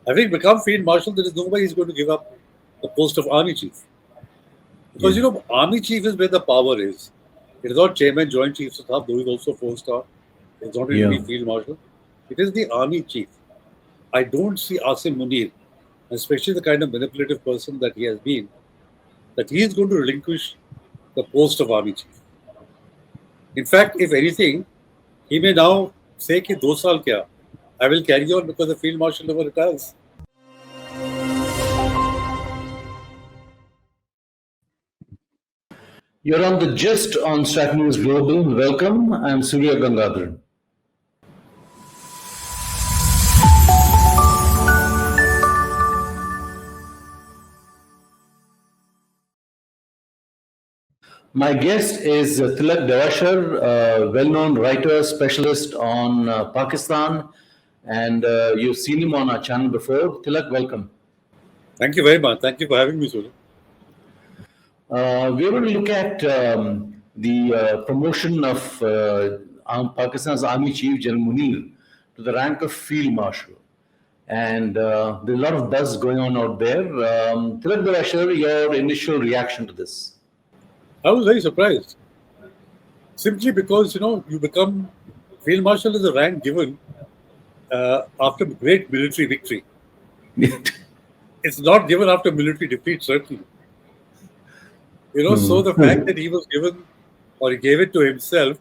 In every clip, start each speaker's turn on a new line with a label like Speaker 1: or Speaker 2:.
Speaker 1: Having become Field Marshal, there is no way he's going to give up the post of Army Chief. Because,
Speaker 2: Yeah.
Speaker 1: Army Chief is where the power is. It is not Chairman, Joint Chiefs of Staff, though he's also 4-star. It's not
Speaker 2: Yeah.
Speaker 1: really Field Marshal. It is the Army Chief. I don't see Asim Munir, especially the kind of manipulative person that he has been, that he is going to relinquish the post of Army Chief. In fact, if anything, he may now say कि 2 साल क्या, I will carry on because the Field Marshal never retires.
Speaker 2: You're on the Gist on Strat News Global. Welcome. I'm Surya Gangadharan. My guest is Tilak Devashar, a well-known writer, specialist on Pakistan, and you've seen him on our channel before. Tilak, welcome.
Speaker 1: Thank you very much. Thank you for having me, Surya.
Speaker 2: We're going to look at the promotion of Pakistan's Army Chief, General Munir, to the rank of Field Marshal. And there's a lot of buzz going on out there. Tilak Devashar, your initial reaction to this?
Speaker 1: I was very surprised. Simply because, you become Field Marshal is a rank given after great military victory. It's not given after military defeat, certainly. So the fact that he was given, or he gave it to himself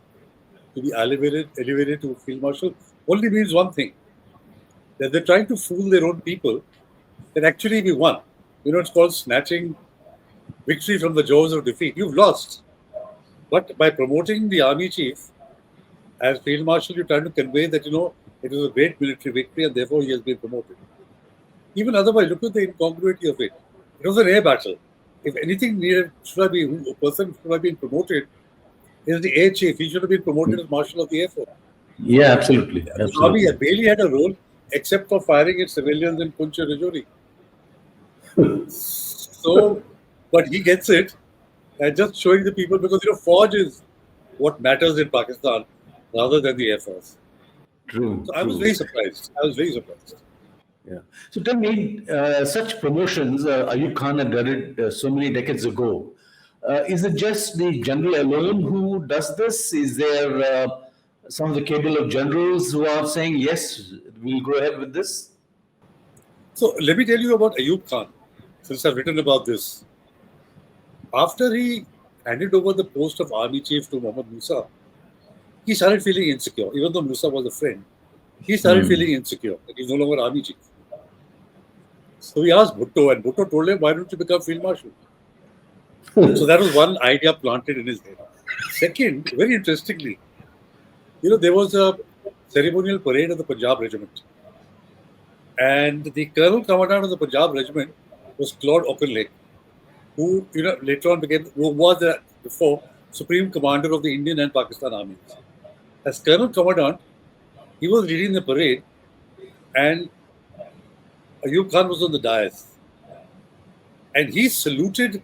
Speaker 1: to be elevated to Field Marshal, only means one thing. That they're trying to fool their own people that actually we won. It's called snatching victory from the jaws of defeat. You've lost. But by promoting the Army Chief as Field Marshal, you're trying to convey that, it was a great military victory and therefore he has been promoted. Even otherwise, look at the incongruity of it. It was an air battle. If anything a person should have been promoted is the air chief. He should have been promoted as Marshal of the Air Force.
Speaker 2: Yeah, absolutely.
Speaker 1: The Army barely had a role except for firing at civilians in Punch and Rajouri. But he gets it and just showing the people because, Forge is what matters in Pakistan rather than the Air Force.
Speaker 2: True.
Speaker 1: So I was very surprised.
Speaker 2: Yeah. So tell me, such promotions, Ayub Khan had done it so many decades ago. Is it just the general alone who does this? Is there some of the cable of generals who are saying, yes, we'll go ahead with this?
Speaker 1: So let me tell you about Ayub Khan, since I've written about this. After he handed over the post of Army Chief to Mohammad Musa, he started feeling insecure. Even though Musa was a friend, he started feeling insecure that he's no longer Army Chief. So he asked Bhutto, and Bhutto told him, why don't you become Field Marshal? So that was one idea planted in his head. Second, very interestingly, there was a ceremonial parade of the Punjab Regiment. And the Colonel Commandant of the Punjab Regiment was Claude Auchinleck, who later on who was before Supreme Commander of the Indian and Pakistan armies. As Colonel Commandant, he was leading the parade, and Ayub Khan was on the dais. And he saluted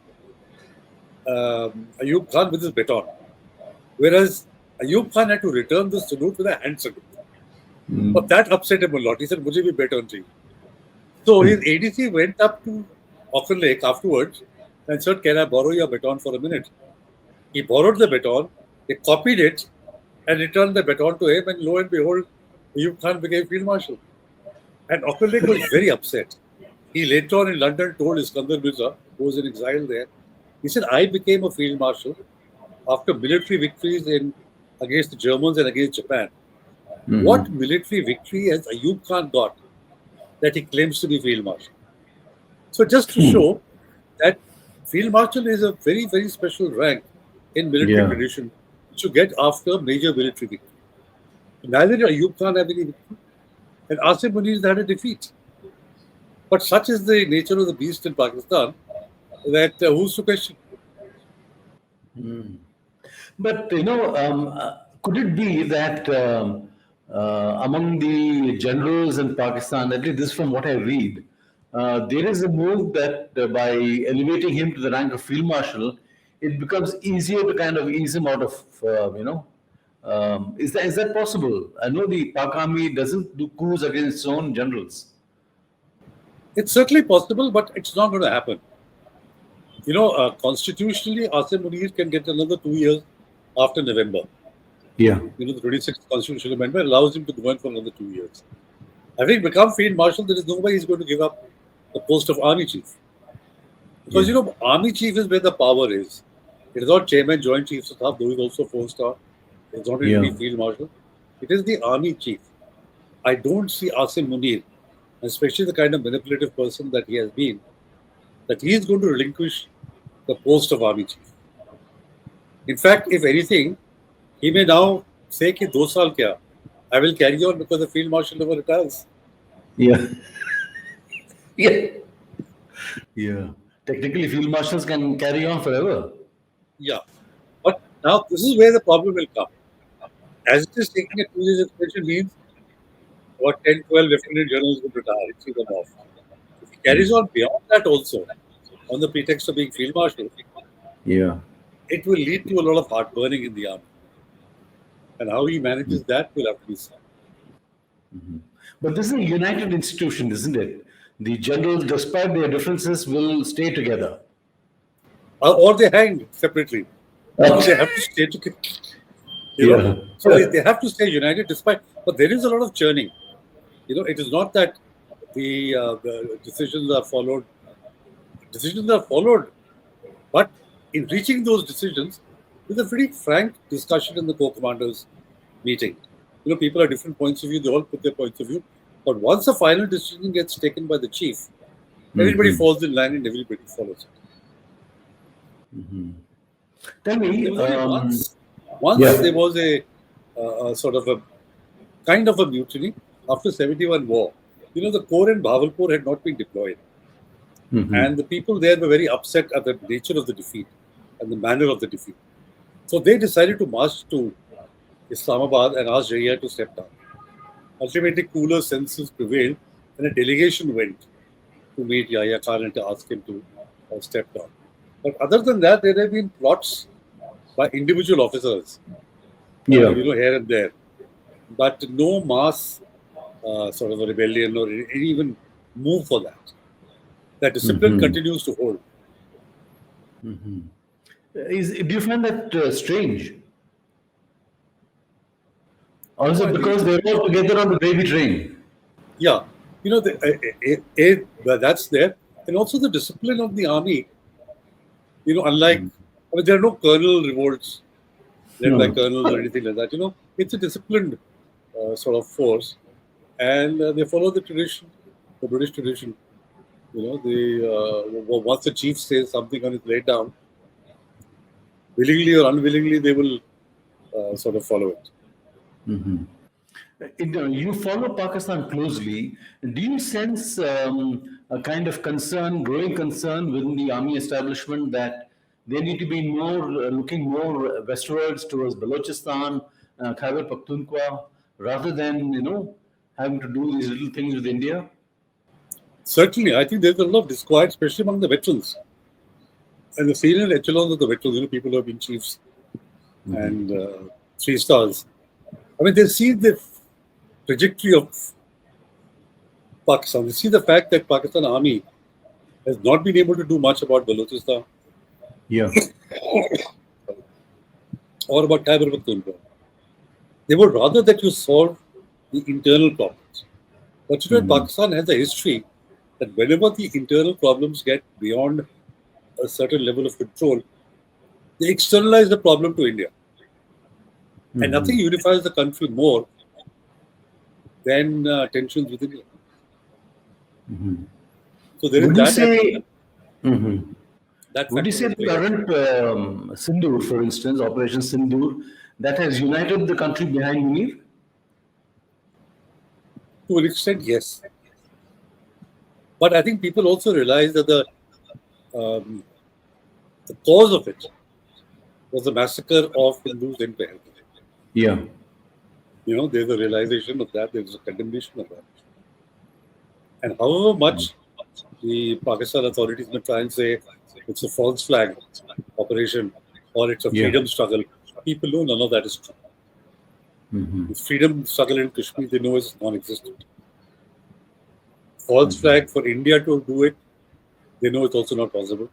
Speaker 1: Ayub Khan with his baton. Whereas Ayub Khan had to return the salute with a hand salute. But that upset him a lot. He said, "Mujhe bhi baton chahiye." So his ADC went up to Auchinleck afterwards and said, "Can I borrow your baton for a minute?" He borrowed the baton, he copied it, and returned the baton to him, and lo and behold, Ayub Khan became Field Marshal. And Auchinleck was very upset. He later on in London told Iskandar Mirza, who was in exile there, he said, "I became a Field Marshal after military victories against the Germans and against Japan." What military victory has Ayub Khan got that he claims to be Field Marshal? So just to show that Field Marshal is a very, very special rank in military tradition to get after major military victory. Neither did Ayub Khan have any victory, and Asim Munir had a defeat. But such is the nature of the beast in Pakistan that who's to question?
Speaker 2: But, could it be that among the generals in Pakistan, at least this is from what I read, there is a move that by elevating him to the rank of Field Marshal, it becomes easier to kind of ease him out of, is that possible? I know the Pak Army doesn't do coups against its own generals.
Speaker 1: It's certainly possible, but it's not going to happen. Constitutionally, Asim Munir can get another 2 years after November.
Speaker 2: Yeah.
Speaker 1: The 26th Constitutional Amendment allows him to go on for another 2 years. Having become Field Marshal, there is no way he's going to give up the post of Army Chief. Because,
Speaker 2: Yeah.
Speaker 1: Army Chief is where the power is. It is not Chairman, Joint Chiefs of Staff, though he's also 4-star. It's not really
Speaker 2: Yeah.
Speaker 1: Field Marshal. It is the Army Chief. I don't see Asim Munir, especially the kind of manipulative person that he has been, that he is going to relinquish the post of Army Chief. In fact, if anything, he may now say कि 2 साल क्या, I will carry on because the Field Marshal never retires.
Speaker 2: Yeah. Yeah. Yeah. Technically, field marshals can carry on forever.
Speaker 1: Yeah. But now this is where the problem will come. As it is taking a 2 years extension means about 10, 12 lieutenant generals will retire, see them off. If he carries on beyond that also, on the pretext of being Field Marshal,
Speaker 2: Yeah.
Speaker 1: it will lead to a lot of heartburning in the army. And how he manages that will have to be seen.
Speaker 2: But this is a united institution, isn't it? The generals, despite their differences, will stay together.
Speaker 1: Or they hang separately. So they have to stay together.
Speaker 2: Yeah.
Speaker 1: So they have to stay united despite, but there is a lot of churning. It is not that the decisions are followed. Decisions are followed, but in reaching those decisions, there's a pretty frank discussion in the corps commanders meeting. People have different points of view. They all put their points of view. But once a final decision gets taken by the chief, everybody falls in line and everybody follows it.
Speaker 2: Tell me,
Speaker 1: There was only once
Speaker 2: yeah.
Speaker 1: there was a sort of a kind of a mutiny after 71 war. The corps in Bahawalpur had not been deployed. And the people there were very upset at the nature of the defeat and the manner of the defeat. So they decided to march to Islamabad and ask Yahya to step down. Ultimately, cooler senses prevailed, and a delegation went to meet Yahya Khan and to ask him to step down. But other than that, there have been plots by individual officers,
Speaker 2: Yeah.
Speaker 1: here and there, but no mass sort of a rebellion or any even move for that. That discipline continues to hold.
Speaker 2: Do you find that strange? Or is it because they're all together on the gravy train?
Speaker 1: Yeah, that's there. And also the discipline of the army, unlike, there are no colonel revolts led by colonels or anything like that. It's a disciplined sort of force. And they follow the tradition, the British tradition. Once the chief says something and it's laid down, willingly or unwillingly, they will sort of follow it.
Speaker 2: You follow Pakistan closely. Do you sense a kind of concern, growing concern within the army establishment that they need to be more looking more westwards towards Balochistan, Khyber Pakhtunkhwa, rather than having to do these little things with India?
Speaker 1: Certainly, I think there's a lot of disquiet, especially among the veterans and the senior echelons of the veterans. People who have been chiefs and 3 stars. I mean, they see the trajectory of Pakistan. They see the fact that Pakistan Army has not been able to do much about Balochistan.
Speaker 2: Yeah.
Speaker 1: Or about Khyber Pakhtunkhwa. They would rather that you solve the internal problems. But Pakistan has a history that whenever the internal problems get beyond a certain level of control, they externalize the problem to India. And nothing unifies the country more than tensions within India. So there
Speaker 2: would
Speaker 1: is
Speaker 2: you
Speaker 1: that.
Speaker 2: Say, would you say the current Sindoor, for instance, Operation Sindoor, that has united the country behind Munir?
Speaker 1: To an extent, yes. But I think people also realize that the cause of it was the massacre of Hindus in Pahalgam.
Speaker 2: Yeah.
Speaker 1: There's a realization of that, there's a condemnation of that. And however much the Pakistan authorities may try and say it's a false flag operation or it's a freedom struggle, people know none of that is true. The freedom struggle in Kashmir, they know is non-existent. false flag for India to do it, they know it's also not possible.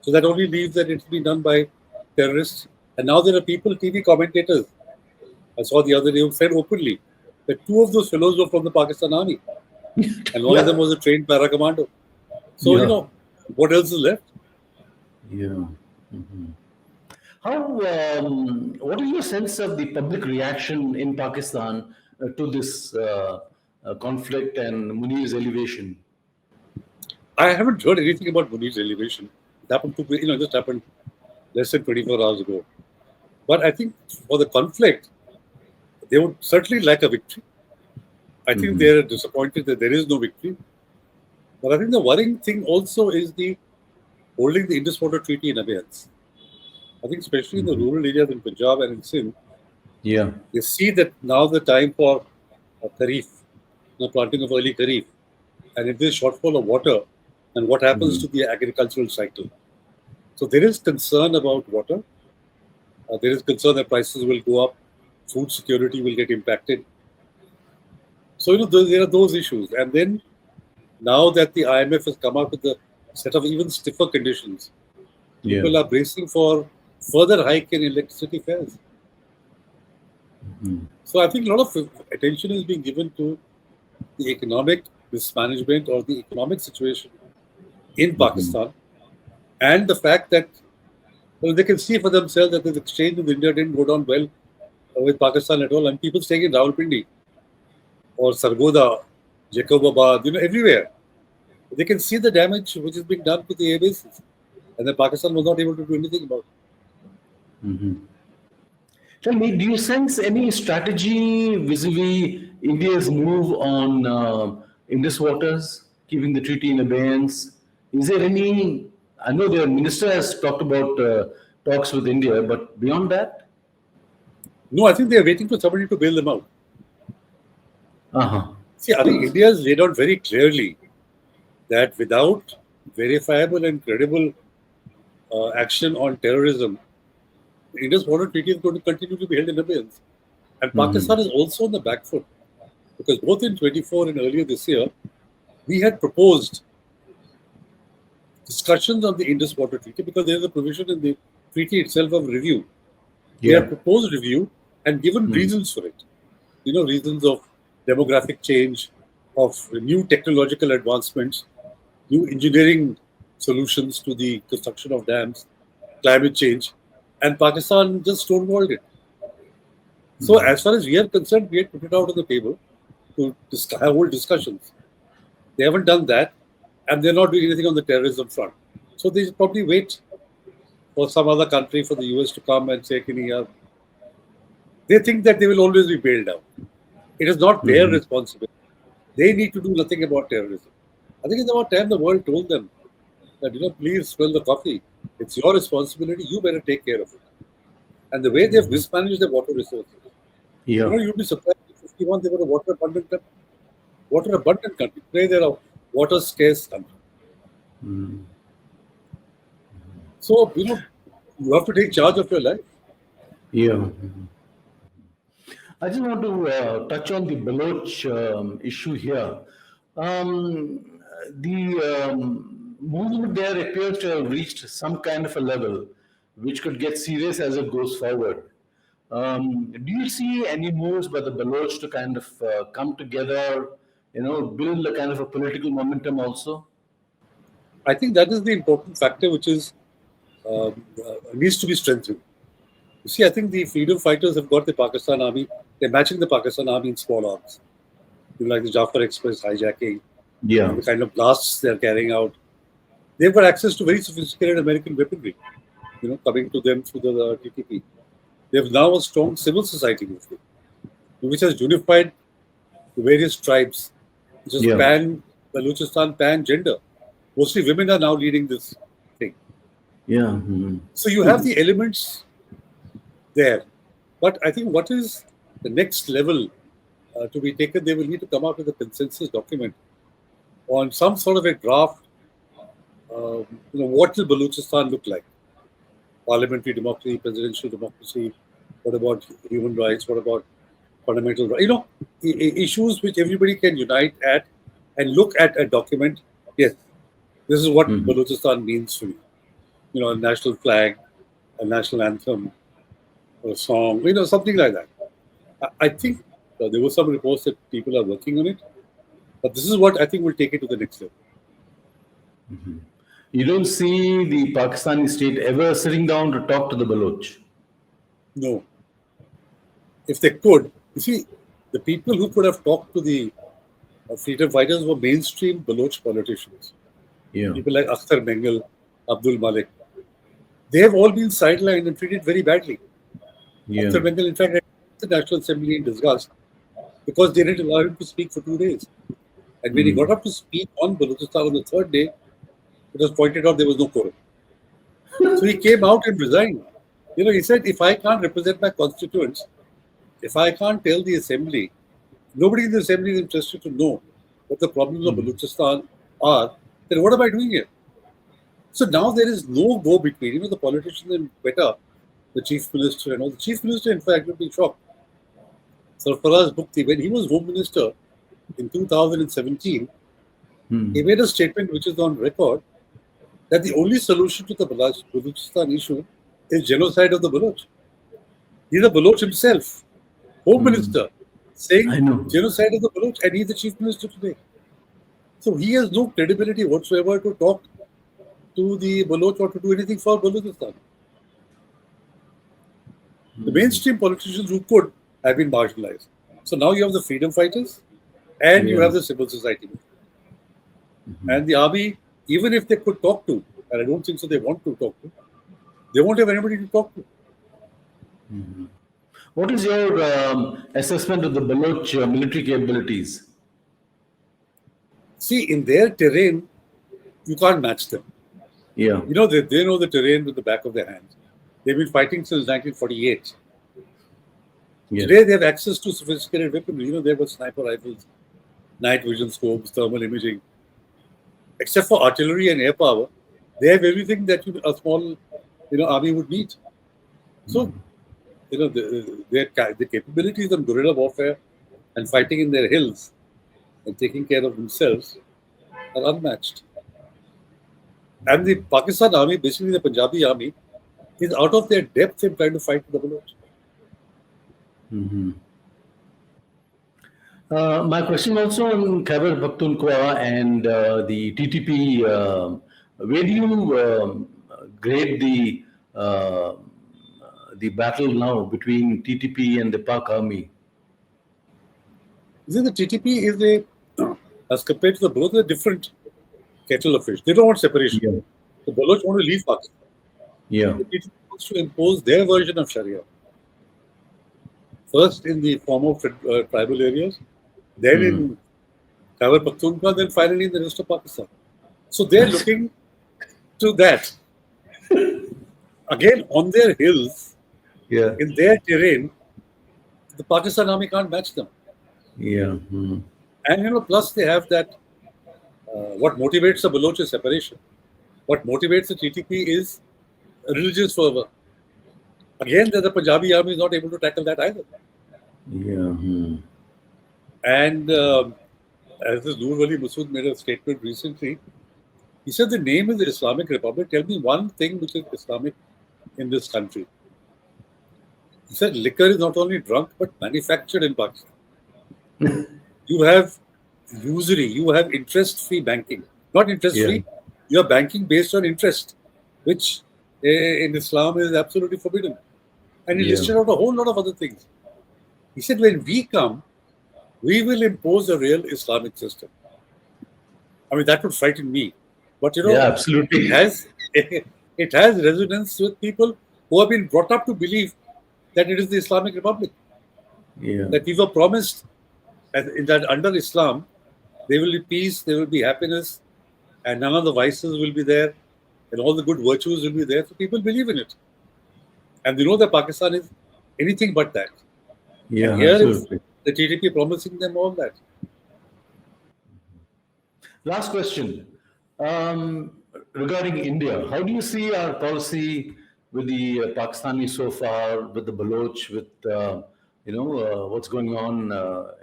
Speaker 1: So that only leaves that it's been done by terrorists. And now there are people, TV commentators, I saw the other day, who said openly that two of those fellows were from the Pakistan army. And one of them
Speaker 2: Yeah.
Speaker 1: was a trained para commando. So,
Speaker 2: Yeah.
Speaker 1: what else is left?
Speaker 2: Yeah. How? What is your sense of the public reaction in Pakistan to this conflict and Munir's elevation?
Speaker 1: I haven't heard anything about Munir's elevation. It happened just happened less than 24 hours ago. But I think for the conflict, they would certainly like a victory. I think they're disappointed that there is no victory. But I think the worrying thing also is the holding the Indus Water Treaty in abeyance. I think especially in the rural areas in Punjab and in Sindh,
Speaker 2: Yeah.
Speaker 1: they see that now the time for Kharif, the planting of early Kharif, and if there's shortfall of water, then what happens to the agricultural cycle? So there is concern about water. There is concern that prices will go up, food security will get impacted. So there are those issues, and then now that the IMF has come out with a set of even stiffer conditions,
Speaker 2: Yeah.
Speaker 1: people are bracing for further hike in electricity fares. So I think a lot of attention is being given to the economic mismanagement or the economic situation in Pakistan, and the fact that they can see for themselves that the exchange with India didn't go down well with Pakistan at all, and people staying in Rawalpindi or Sargodha, Jacobabad, everywhere, they can see the damage which is being done to the air bases, and that Pakistan was not able to do anything about it.
Speaker 2: Tell me, do you sense any strategy vis-a-vis India's move on Indus waters, keeping the treaty in abeyance? Is there any? I know the minister has talked about talks with India, but beyond that,
Speaker 1: No, I think they are waiting for somebody to bail them out.
Speaker 2: uh-huh.
Speaker 1: See, I think India has laid out very clearly that without verifiable and credible action on terrorism, the Indus Water Treaty is going to continue to be held in abeyance. And Pakistan is also on the back foot because both in 24 and earlier this year, we had proposed discussions on the Indus Water Treaty because there is a provision in the treaty itself of review. We
Speaker 2: Yeah.
Speaker 1: have proposed review and given reasons for it. Reasons of demographic change, of new technological advancements, new engineering solutions to the construction of dams, climate change, and Pakistan just stonewalled it. So, as far as we are concerned, we had put it out on the table to hold discussions. They haven't done that, and they're not doing anything on the terrorism front. So, they should probably wait for some other country, for the US to come and say, they think that they will always be bailed out. It is not their responsibility. They need to do nothing about terrorism. I think it's about time the world told them that, please smell the coffee. It's your responsibility. You better take care of it. And the way they've mismanaged their water resources,
Speaker 2: Yeah.
Speaker 1: you'd be surprised if 51 they were a water abundant country. Today they're a water scarce country. So, you have to take charge of your life.
Speaker 2: Yeah. I just want to touch on the Baloch issue here. The movement there appears to have reached some kind of a level which could get serious as it goes forward. Do you see any moves by the Baloch to kind of come together, build a kind of a political momentum also?
Speaker 1: I think that is the important factor which needs to be strengthened. You see, I think the freedom fighters have got the Pakistan army. They're matching the Pakistan army in small arms. Like the Jafar Express hijacking,
Speaker 2: Yeah.
Speaker 1: the kind of blasts they're carrying out. They've got access to very sophisticated American weaponry, coming to them through the TTP. They have now a strong civil society movement, which has unified the various tribes, which is Balochistan, pan-gender. Mostly women are now leading this thing.
Speaker 2: Yeah.
Speaker 1: So you have the elements there. But I think what is the next level to be taken, they will need to come out with a consensus document on some sort of a draft. What will Balochistan look like? Parliamentary democracy, presidential democracy. What about human rights? What about fundamental rights? Issues which everybody can unite at and look at a document, yes, this is what Balochistan means to me. A national flag, a national anthem, or a song, something like that. I think there were some reports that people are working on it, but this is what I think will take it to the next level.
Speaker 2: You don't see the Pakistani state ever sitting down to talk to the Baloch.
Speaker 1: No. If they could, you see, the people who could have talked to the freedom fighters were mainstream Baloch politicians.
Speaker 2: Yeah.
Speaker 1: People like Akhtar Bengal, Abdul Malik. They have all been sidelined and treated very badly.
Speaker 2: Yeah.
Speaker 1: Akhtar Bengal, in fact, the National Assembly in disgust because they didn't allow him to speak for 2 days. And when he got up to speak on Balochistan on the third day, it was pointed out there was no quorum. So he came out and resigned. He said, if I can't represent my constituents, if I can't tell the assembly, nobody in the assembly is interested to know what the problems of Balochistan are, then what am I doing here? So now there is no go between, the politicians in Quetta, the chief minister and all. The chief minister, in fact, would be shocked. Sarfaraz Bukti, when he was home minister in 2017, he made a statement which is on record that the only solution to the Balochistan issue is genocide of the Baloch. He's a Baloch himself, home minister, saying genocide of the Baloch, and he's the chief minister today. So he has no credibility whatsoever to talk to the Baloch or to do anything for Balochistan. The mainstream politicians who could have been marginalized. So now you have the freedom fighters and you have the civil society. And the army, even if they could talk to, and I don't think so they want to talk to, they won't have anybody to talk to.
Speaker 2: What is your assessment of the Baloch military capabilities?
Speaker 1: See, in their terrain, you can't match them.
Speaker 2: Yeah.
Speaker 1: They know the terrain with the back of their hands. They've been fighting since 1948. Yes. Today, they have access to sophisticated weaponry. They have sniper rifles, night vision scopes, thermal imaging. Except for artillery and air power, they have everything that a small, army would need. So, the capabilities of guerrilla warfare and fighting in their hills and taking care of themselves are unmatched. And the Pakistan army, basically the Punjabi army, is out of their depth in trying to fight the Baloch.
Speaker 2: My question also on Khyber Pakhtunkhwa and the TTP. Where do you grade the battle now between TTP and the Pak army?
Speaker 1: The TTP is as compared to the Baloch, a different kettle of fish. They don't want separation. Yeah. The Baloch want to leave Pakistan.
Speaker 2: Yeah.
Speaker 1: The TTP wants to impose their version of Sharia. First in the form of tribal areas, then in Khyber Pakhtunkhwa, then finally in the rest of Pakistan. So they're looking to that. Again, on their hills, in their terrain, the Pakistan army can't match them.
Speaker 2: Yeah.
Speaker 1: And plus they have that. What motivates the Baloch is separation. What motivates the TTP is religious fervor. Again, the Punjabi army is not able to tackle that either.
Speaker 2: Yeah.
Speaker 1: And as this Noor Wali Masood made a statement recently, he said the name is the Islamic Republic. Tell me one thing which is Islamic in this country. He said liquor is not only drunk but manufactured in Pakistan. You have usury, you have interest-free banking. Not interest-free, you are banking based on interest, which in Islam is absolutely forbidden. And he listed out a whole lot of other things. He said, when we come, we will impose a real Islamic system. I mean, that would frighten me. But
Speaker 2: absolutely.
Speaker 1: It has resonance with people who have been brought up to believe that it is the Islamic Republic. That we were promised that under Islam, there will be peace, there will be happiness, and none of the vices will be there, and all the good virtues will be there. So people believe in it. And they know that Pakistan is anything but that.
Speaker 2: Yeah,
Speaker 1: and here
Speaker 2: absolutely.
Speaker 1: Is the TTP promising them all that.
Speaker 2: Last question. Regarding India, how do you see our policy with the Pakistani so far, with the Baloch, with what's going on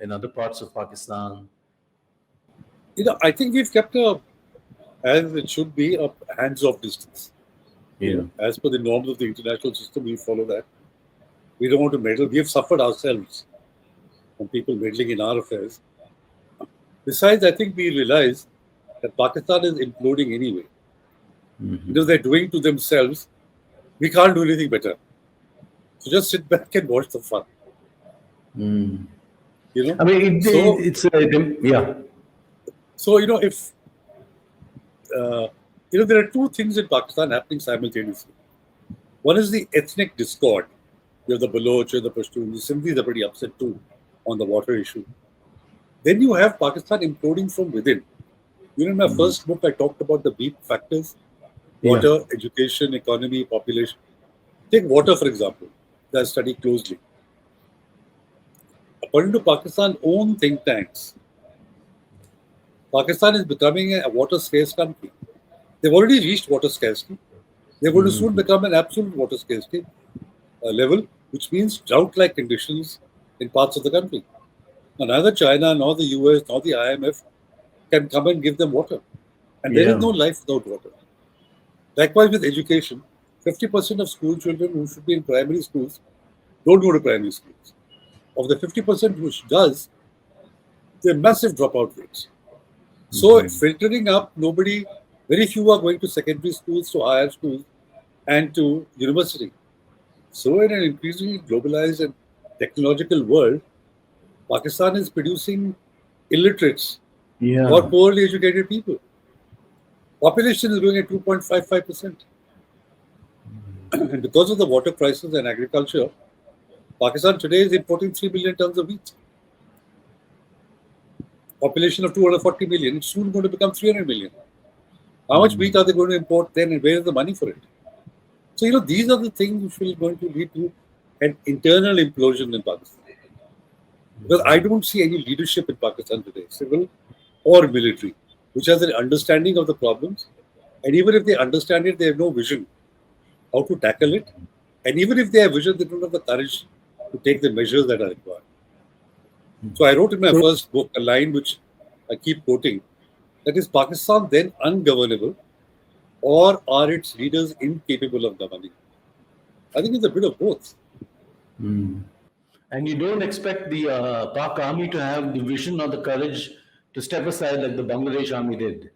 Speaker 2: in other parts of Pakistan?
Speaker 1: I think we've kept as it should be, a hands-off distance.
Speaker 2: Yeah.
Speaker 1: As per the norms of the international system, we follow that. We don't want to meddle. We have suffered ourselves from people meddling in our affairs. Besides, I think we realize that Pakistan is imploding anyway. They're doing to themselves. We can't do anything better. So just sit back and watch the fun. You know.
Speaker 2: I mean,
Speaker 1: So
Speaker 2: it's yeah.
Speaker 1: if uh, there are two things in Pakistan happening simultaneously. One is the ethnic discord. You have the Baloch, you have the Pashtun. The Sindhis are pretty upset too on the water issue. Then you have Pakistan imploding from within. In my first book, I talked about the deep factors:
Speaker 2: Yeah.
Speaker 1: water, education, economy, population. Take water, for example, that I study closely. According to Pakistan's own think tanks, Pakistan is becoming a water scarce country. They've already reached water scarcity. They're going to soon become an absolute water scarcity level, which means drought-like conditions in parts of the country. Now, neither China, nor the US, nor the IMF can come and give them water. And there is
Speaker 2: Yeah.
Speaker 1: no life without water. Likewise with education, 50% of school children who should be in primary schools don't go to primary schools. Of the 50% which does, there are massive dropout rates. So filtering up, very few are going to secondary schools, to higher schools, and to university. So in an increasingly globalized and technological world, Pakistan is producing illiterates or
Speaker 2: Yeah.
Speaker 1: poorly educated people. Population is growing at 2.55%. And because of the water crisis and agriculture, Pakistan today is importing 3 million tons of wheat. Population of 240 million, it's soon going to become 300 million. How much wheat are they going to import then, and where is the money for it? So, these are the things which will going to lead to an internal implosion in Pakistan. Because I don't see any leadership in Pakistan today, civil or military, which has an understanding of the problems. And even if they understand it, they have no vision how to tackle it. And even if they have vision, they don't have the courage to take the measures that are required. So I wrote in my
Speaker 2: So
Speaker 1: first book a line which I keep quoting, that is Pakistan then ungovernable, or are its leaders incapable of governing? I think it's a bit of both.
Speaker 2: and you don't expect the Pak army to have the vision or the courage to step aside like the Bangladesh army did.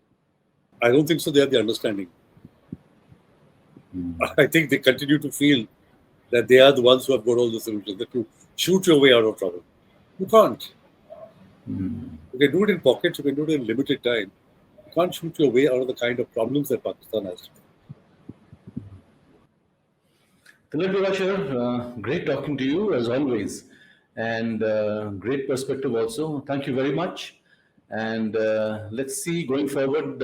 Speaker 1: I don't think so. They have the understanding. I think they continue to feel that they are the ones who have got all the solutions, that you shoot your way out of trouble. You can't. You can do it in pockets, you can do it in limited time. You can't shoot your way out of the kind of problems that Pakistan has.
Speaker 2: Tilak Devashar, great talking to you as always, and great perspective also. Thank you very much. And let's see going forward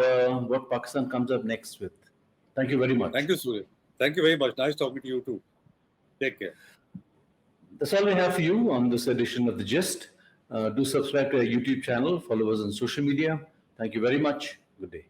Speaker 2: what Pakistan comes up next with. Thank you very
Speaker 1: Thank
Speaker 2: much.
Speaker 1: you, Surya. Thank you very much. Nice talking to you too. Take care.
Speaker 2: That's all we have for you on this edition of The Gist. Do subscribe to our YouTube channel, follow us on social media. Thank you very much. Good day.